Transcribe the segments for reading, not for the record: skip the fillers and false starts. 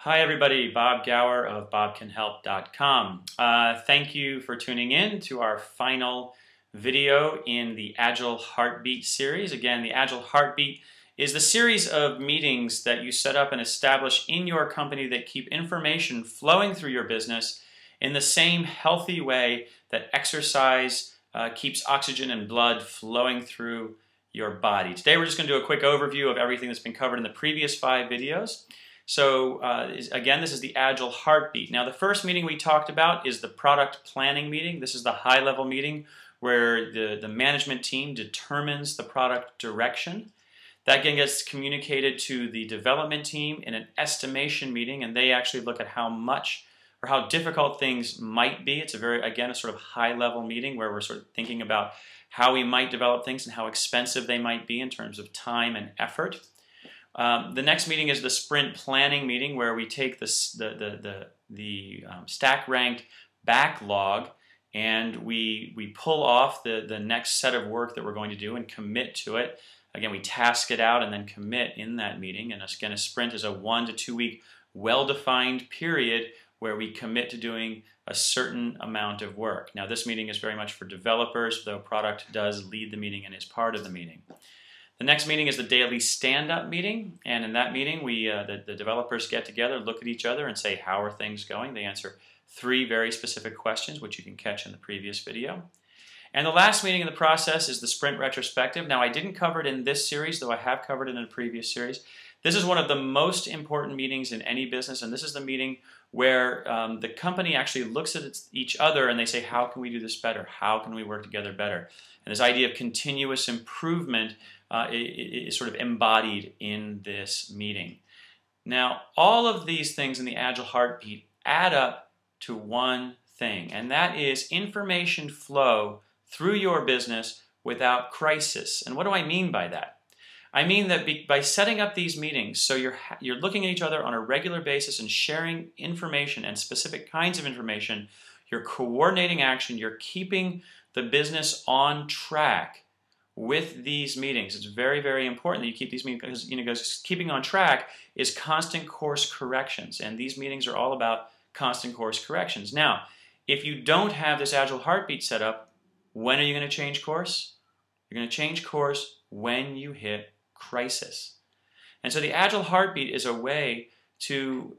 Hi everybody, Bob Gower of bobcanhelp.com. Thank you for tuning in to our final video in the Agile Heartbeat series. Again, the Agile Heartbeat is the series of meetings that you set up and establish in your company that keep information flowing through your business in the same healthy way that exercise keeps oxygen and blood flowing through your body. Today we're just going to do a quick overview of everything that's been covered in the previous 5 videos. So again, this is the Agile Heartbeat. Now the first meeting we talked about is the product planning meeting. This is the high-level meeting where the management team determines the product direction. That again gets communicated to the development team in an estimation meeting, and they actually look at how much or how difficult things might be. It's a sort of high-level meeting where we're sort of thinking about how we might develop things and how expensive they might be in terms of time and effort. The next meeting is the sprint planning meeting, where we take the stack ranked backlog and we pull off the next set of work that we're going to do and commit to it. Again, we task it out and then commit in that meeting. And again, a sprint is a 1 to 2 week well-defined period where we commit to doing a certain amount of work. Now, this meeting is very much for developers, though product does lead the meeting and is part of the meeting. The next meeting is the daily stand-up meeting, and in that meeting, the developers get together, look at each other, and say, how are things going? They answer 3 very specific questions, which you can catch in the previous video. And the last meeting in the process is the sprint retrospective. Now, I didn't cover it in this series, though I have covered it in a previous series. This is one of the most important meetings in any business, and this is the meeting where the company actually looks at each other and they say, how can we do this better? How can we work together better? And this idea of continuous improvement is sort of embodied in this meeting. Now, all of these things in the Agile Heartbeat add up to one thing, and that is information flow through your business without crisis. And what do I mean by that? I mean that by setting up these meetings, so you're looking at each other on a regular basis and sharing information and specific kinds of information, you're coordinating action, you're keeping the business on track with these meetings. It's very, very important that you keep these meetings because keeping on track is constant course corrections, and these meetings are all about constant course corrections. Now, if you don't have this Agile Heartbeat set up, when are you going to change course? You're going to change course when you hit crisis. And so the Agile Heartbeat is a way to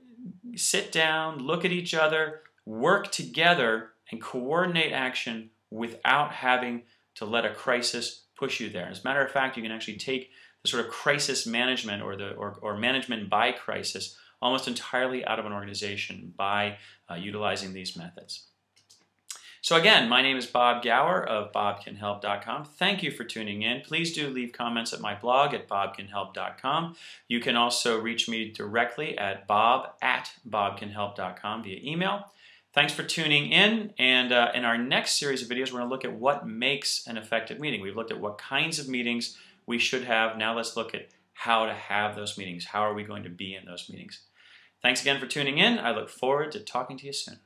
sit down, look at each other, work together, and coordinate action without having to let a crisis push you there. As a matter of fact, you can actually take the sort of crisis management or management by crisis almost entirely out of an organization by utilizing these methods. So again, my name is Bob Gower of bobcanhelp.com. Thank you for tuning in. Please do leave comments at my blog at bobcanhelp.com. You can also reach me directly at bob@bobcanhelp.com via email. Thanks for tuning in, and in our next series of videos, we're going to look at what makes an effective meeting. We've looked at what kinds of meetings we should have. Now let's look at how to have those meetings. How are we going to be in those meetings? Thanks again for tuning in. I look forward to talking to you soon.